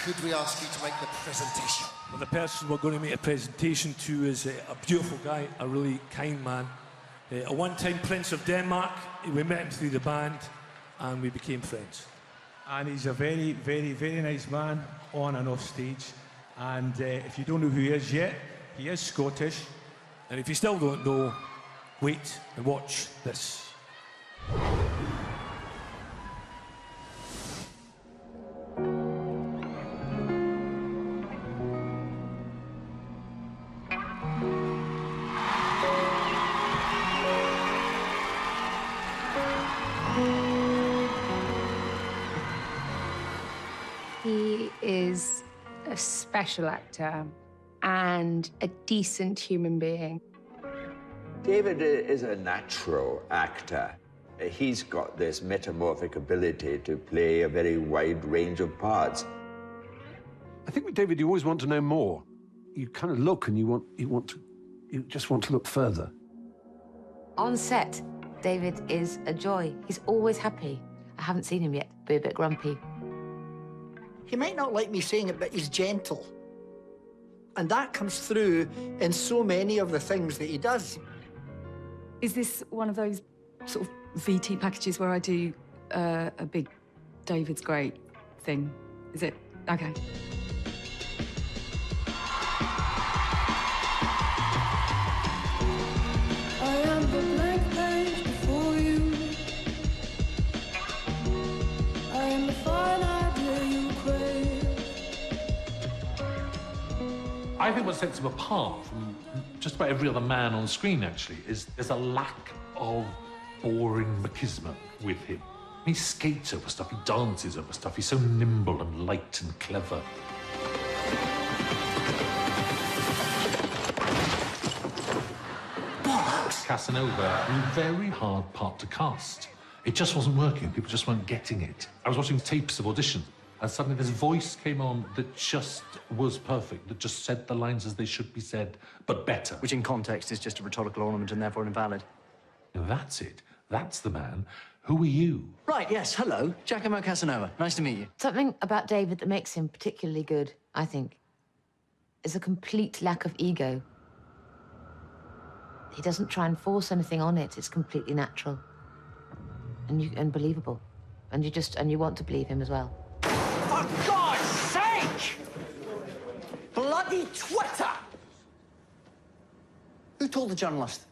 could we ask you to make the presentation? Well, the person we're going to make a presentation to is a beautiful guy, a really kind man. A one-time Prince of Denmark. We met him through the band and we became friends. And he's a very, very, very nice man on and off stage. And if you don't know who he is yet, he is Scottish. And if you still don't know, wait and watch this. He is a special actor and a decent human being. David is a natural actor. He's got this metamorphic ability to play a very wide range of parts. I think with David, you always want to know more. You kind of look and you just want to look further. On set, David is a joy. He's always happy. I haven't seen him yet be a bit grumpy. He might not like me saying it, but he's gentle. And that comes through in so many of the things that he does. Is this one of those sort of VT packages where I do a big David's great thing? Is it? Okay. I am the blank page before you. I am the fine idea you crave. I think what sets him apart from just about every other man on screen, actually, is there's a lack of boring machismo with him. He skates over stuff, he dances over stuff, he's so nimble and light and clever. Casanova, a very hard part to cast. It just wasn't working, people just weren't getting it. I was watching tapes of auditions, and suddenly this voice came on that just was perfect, that just said the lines as they should be said, but better. Which in context is just a rhetorical ornament and therefore invalid. And that's it. That's the man. Who are you? Right, yes, hello. Giacomo Casanova. Nice to meet you. Something about David that makes him particularly good, I think, is a complete lack of ego. He doesn't try and force anything on it. It's completely natural and believable. And you want to believe him as well. For God's sake! Bloody Twitter! Who told the journalist?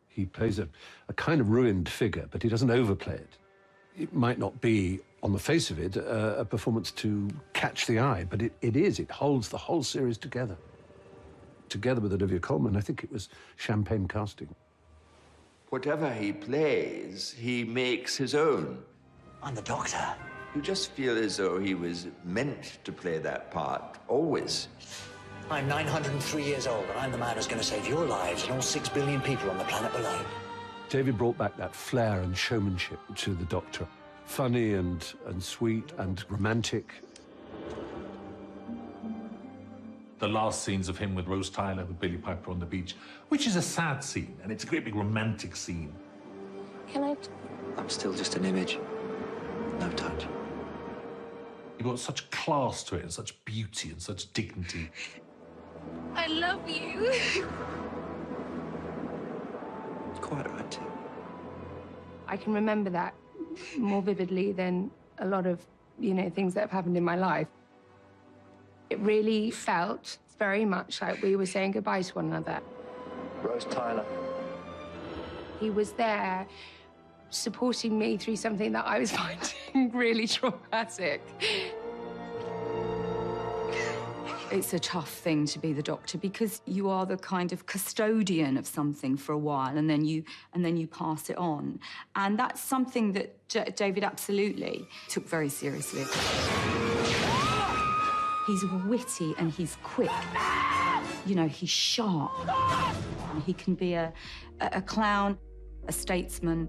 He plays a kind of ruined figure, but he doesn't overplay it. It might not be, on the face of it, a performance to catch the eye, but it is. It holds the whole series together. Together with Olivia Colman, I think it was champagne casting. Whatever he plays, he makes his own. I'm the Doctor. You just feel as though he was meant to play that part, always. I'm 903 years old, and I'm the man who's going to save your lives and all 6 billion people on the planet below. David brought back that flair and showmanship to the Doctor. Funny and sweet and romantic. The last scenes of him with Rose Tyler, with Billy Piper on the beach, which is a sad scene, and it's a great big romantic scene. Can I? I'm still just an image. No touch. He brought such class to it, and such beauty, and such dignity. I love you. Quite right, too. I can remember that more vividly than a lot of, things that have happened in my life. It really felt very much like we were saying goodbye to one another. Rose Tyler. He was there supporting me through something that I was finding really traumatic. It's a tough thing to be the Doctor because you are the kind of custodian of something for a while, and then you pass it on, and that's something that David absolutely took very seriously. He's witty and he's quick. He's sharp. He can be a clown, a statesman,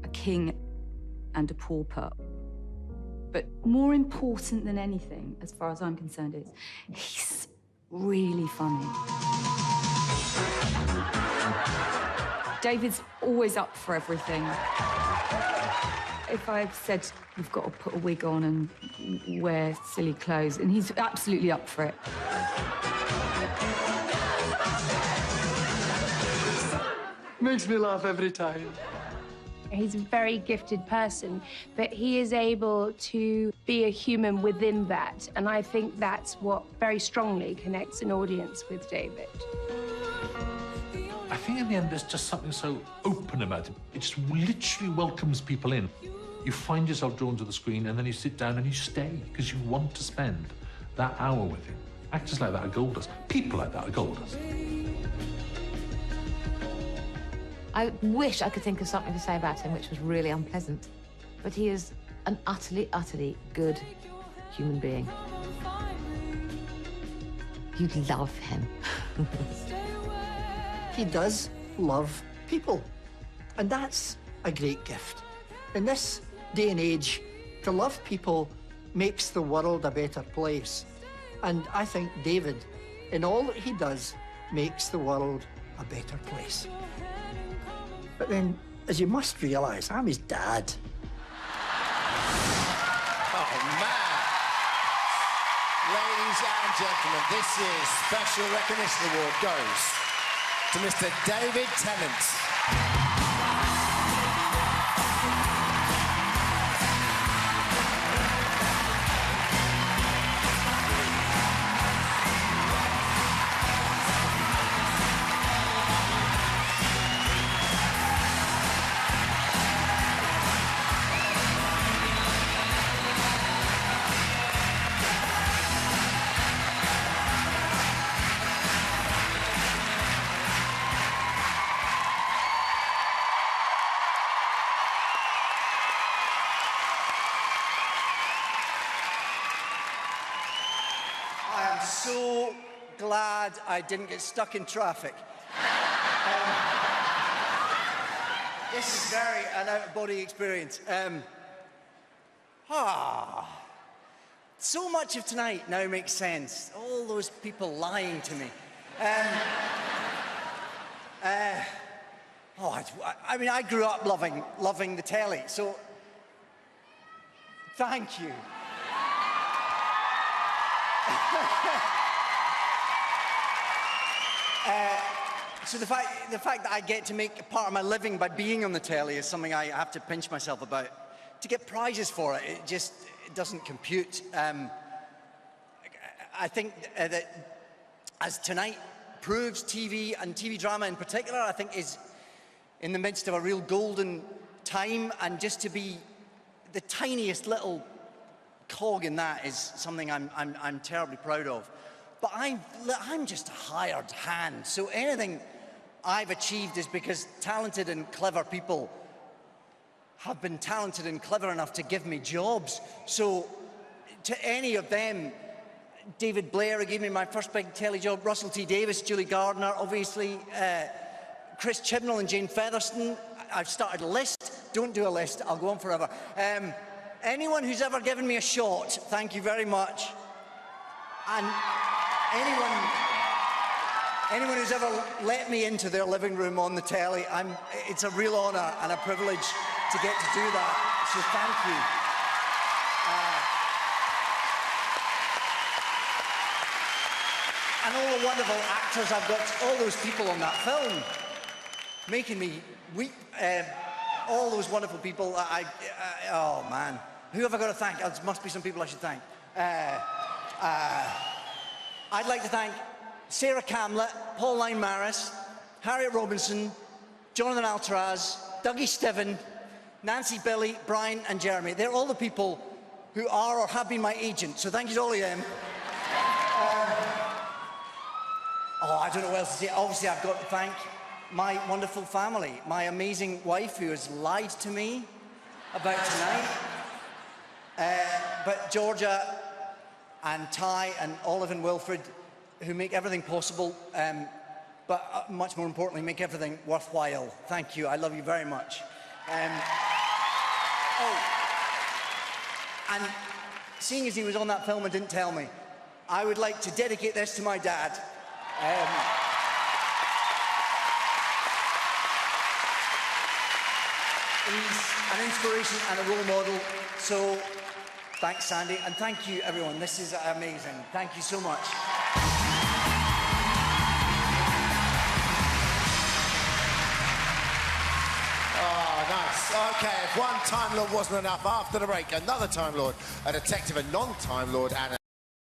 a king, and a pauper. But more important than anything, as far as I'm concerned, is he's really funny. David's always up for everything. If I've said we've got to put a wig on and wear silly clothes, and he's absolutely up for it. Makes me laugh every time. He's a very gifted person, but he is able to be a human within that. And I think that's what very strongly connects an audience with David. I think in the end, there's just something so open about it. It just literally welcomes people in. You find yourself drawn to the screen, and then you sit down and you stay because you want to spend that hour with him. Actors like that are gold dust. People like that are gold dust. I wish I could think of something to say about him which was really unpleasant. But he is an utterly, utterly good human being. You'd love him. He does love people. And that's a great gift. In this day and age, to love people makes the world a better place. And I think David, in all that he does, makes the world a better place. But then, as you must realise, I'm his dad. Oh, man. Ladies and gentlemen, this year's Special Recognition Award goes to Mr. David Tennant. So glad I didn't get stuck in traffic. This is very an out-of-body experience. So much of tonight now makes sense. All those people lying to me. I mean, I grew up loving the telly, so thank you. So the fact that I get to make a part of my living by being on the telly is something I have to pinch myself about. To get prizes for it, it doesn't compute. I think that, as tonight proves, TV and TV drama in particular, I think is in the midst of a real golden time, and just to be the tiniest little cog in that is something I'm terribly proud of. But I'm just a hired hand, so anything I've achieved is because talented and clever people have been talented and clever enough to give me jobs. So to any of them, David Blair, who gave me my first big telly job, Russell T Davies, Julie Gardner, obviously, Chris Chibnall and Jane Featherstone. I've started a list. Don't do a list, I'll go on forever. Anyone who's ever given me a shot, thank you very much. And anyone who's ever let me into their living room on the telly, it's a real honour and a privilege to get to do that, so thank you. And all the wonderful actors I've got, all those people on that film, making me weep. All those wonderful people, oh man. Who have I got to thank? There must be some people I should thank. I'd like to thank Sarah Camlett, Paul Lyne-Maris, Harriet Robinson, Jonathan Altaraz, Dougie Stiven, Nancy, Billy, Brian and Jeremy. They're all the people who are or have been my agent, so thank you to all of them. I don't know what else to say. Obviously, I've got to thank my wonderful family, my amazing wife who has lied to me about tonight, but Georgia and Ty and Olive and Wilfred, who make everything possible, but much more importantly, make everything worthwhile. Thank you. I love you very much. And seeing as he was on that film and didn't tell me, I would like to dedicate this to my dad. He's an inspiration and a role model. So, thanks, Sandy, and thank you, everyone. This is amazing. Thank you so much. Oh, nice. OK, if one Time Lord wasn't enough, after the break, another Time Lord, a detective, a non-Time Lord, and